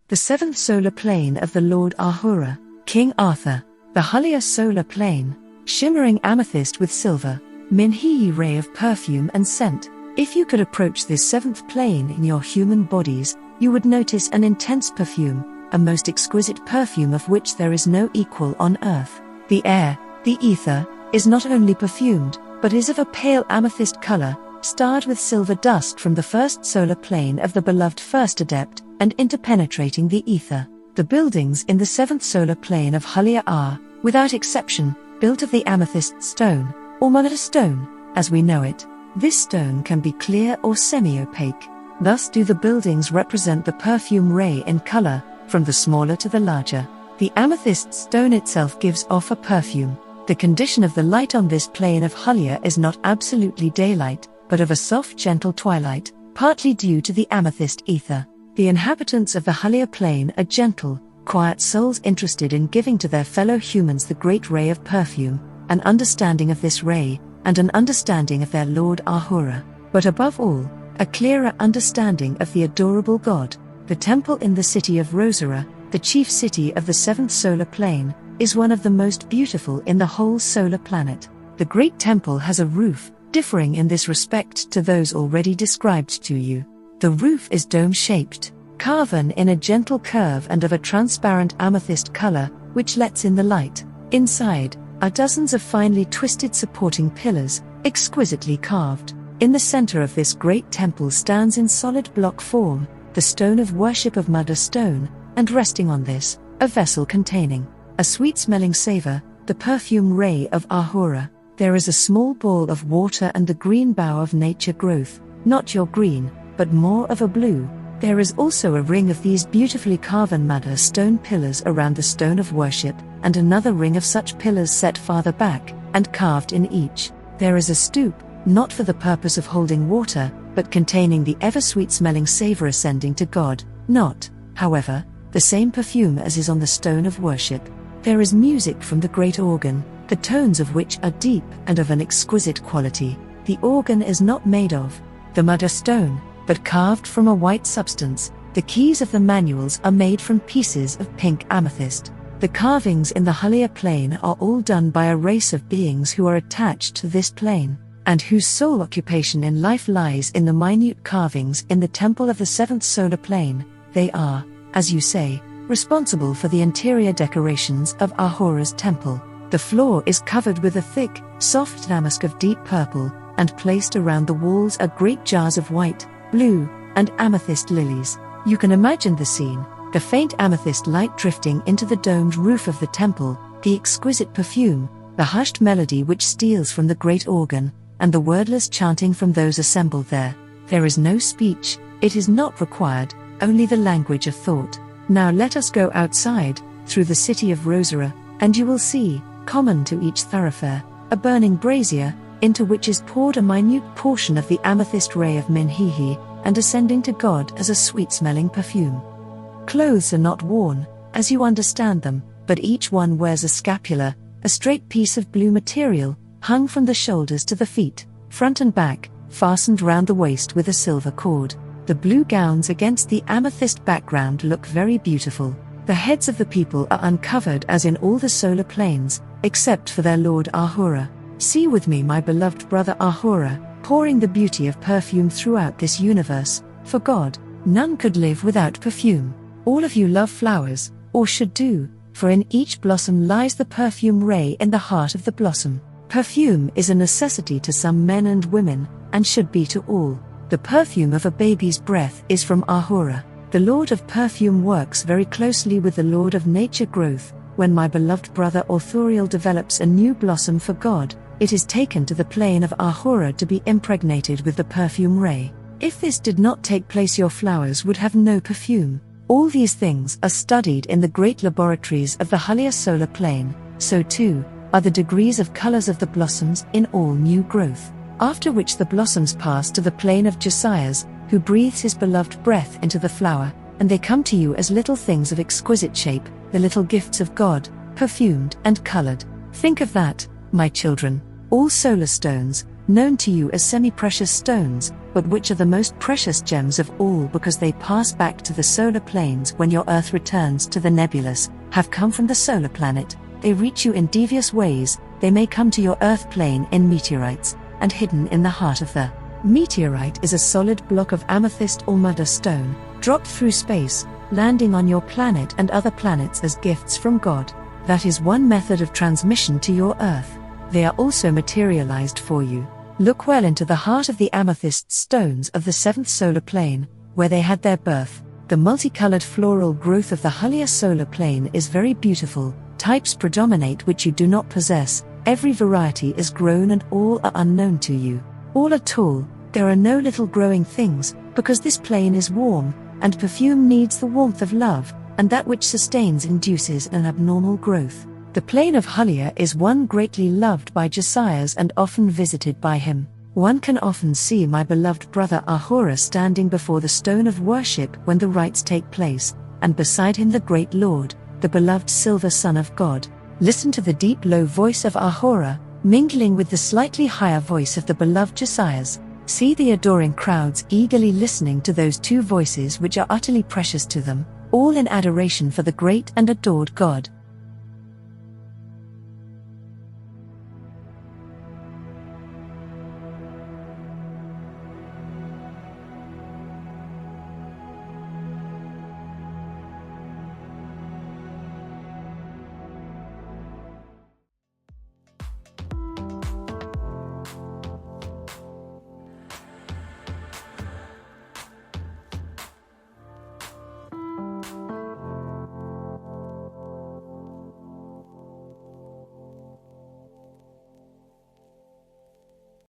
the seventh solar plane of the Lord Arhura, King Arthur, the Hulhia solar plane, shimmering amethyst with silver, Minhihi ray of perfume and scent. If you could approach this seventh plane in your human bodies, you would notice an intense perfume, a most exquisite perfume of which there is no equal on earth. The air, the ether, is not only perfumed, but is of a pale amethyst color, starred with silver dust from the first solar plane of the beloved first adept, and interpenetrating the ether. The buildings in the seventh solar plane of Hulhia are, without exception, built of the amethyst stone, or mother stone, as we know it. This stone can be clear or semi-opaque. Thus do the buildings represent the perfume ray in color, from the smaller to the larger. The amethyst stone itself gives off a perfume. The condition of the light on this plane of Hulhia is not absolutely daylight, but of a soft gentle twilight, partly due to the amethyst ether. The inhabitants of the Hulhia plane are gentle, quiet souls interested in giving to their fellow humans the great ray of perfume, an understanding of this ray, and an understanding of their Lord Arhura, but above all, a clearer understanding of the adorable God. The temple in the city of Rosera, the chief city of the seventh solar plane, is one of the most beautiful in the whole solar planet. The great temple has a roof, differing in this respect to those already described to you. The roof is dome-shaped, carven in a gentle curve and of a transparent amethyst color, which lets in the light. Inside are dozens of finely twisted supporting pillars, exquisitely carved. In the center of this great temple stands in solid block form, the stone of worship of mother stone, and resting on this, a vessel containing a sweet-smelling savor, the perfume ray of Arhura. There is a small ball of water and the green bough of nature growth, not your green, but more of a blue. There is also a ring of these beautifully carven mother stone pillars around the stone of worship, and another ring of such pillars set farther back, and carved in each. There is a stoop, not for the purpose of holding water, but containing the ever-sweet-smelling savor ascending to God, not, however, the same perfume as is on the stone of worship. There is music from the great organ, the tones of which are deep and of an exquisite quality. The organ is not made of the mother stone, but carved from a white substance. The keys of the manuals are made from pieces of pink amethyst. The carvings in the Hulhia plane are all done by a race of beings who are attached to this plane, and whose sole occupation in life lies in the minute carvings in the temple of the seventh solar plane. They are, as you say, responsible for the interior decorations of Arhura's temple. The floor is covered with a thick, soft damask of deep purple, and placed around the walls are great jars of white, blue, and amethyst lilies. You can imagine the scene, the faint amethyst light drifting into the domed roof of the temple, the exquisite perfume, the hushed melody which steals from the great organ, and the wordless chanting from those assembled there. There is no speech, it is not required, only the language of thought. Now let us go outside, through the city of Rosera, and you will see, common to each thoroughfare, a burning brazier, into which is poured a minute portion of the amethyst ray of Minhihi, and ascending to God as a sweet-smelling perfume. Clothes are not worn, as you understand them, but each one wears a scapular, a straight piece of blue material, hung from the shoulders to the feet, front and back, fastened round the waist with a silver cord. The blue gowns against the amethyst background look very beautiful. The heads of the people are uncovered as in all the solar planes, except for their Lord Arhura. See with me my beloved brother Arhura, pouring the beauty of perfume throughout this universe. For God, none could live without perfume. All of you love flowers, or should do, for in each blossom lies the perfume ray in the heart of the blossom. Perfume is a necessity to some men and women, and should be to all. The perfume of a baby's breath is from Arhura. The Lord of Perfume works very closely with the Lord of Nature Growth. When my beloved brother Authorial develops a new blossom for God, it is taken to the plane of Arhura to be impregnated with the perfume ray. If this did not take place, your flowers would have no perfume. All these things are studied in the great laboratories of the Hulhia solar plane. So too are the degrees of colors of the blossoms in all new growth. After which the blossoms pass to the plane of Josiah's, who breathes his beloved breath into the flower, and they come to you as little things of exquisite shape, the little gifts of God, perfumed and colored. Think of that, my children. All solar stones, known to you as semi-precious stones, but which are the most precious gems of all because they pass back to the solar planes when your Earth returns to the nebulous, have come from the solar planet, they reach you in devious ways, they may come to your Earth plane in meteorites, and hidden in the heart of the meteorite is a solid block of amethyst or mudder stone, dropped through space, landing on your planet and other planets as gifts from God. That is one method of transmission to your Earth. They are also materialized for you. Look well into the heart of the amethyst stones of the 7th solar plane, where they had their birth. The multicolored floral growth of the Hulhia solar plane is very beautiful. Types predominate which you do not possess. Every variety is grown and all are unknown to you. All are tall, there are no little growing things, because this plane is warm, and perfume needs the warmth of love, and that which sustains induces an abnormal growth. The plane of Hulhia is one greatly loved by Josias and often visited by him. One can often see my beloved brother Arhura standing before the stone of worship when the rites take place, and beside him the great Lord, the beloved silver Son of God. Listen to the deep low voice of Arhura, mingling with the slightly higher voice of the beloved Josias. See the adoring crowds eagerly listening to those two voices which are utterly precious to them, all in adoration for the great and adored God.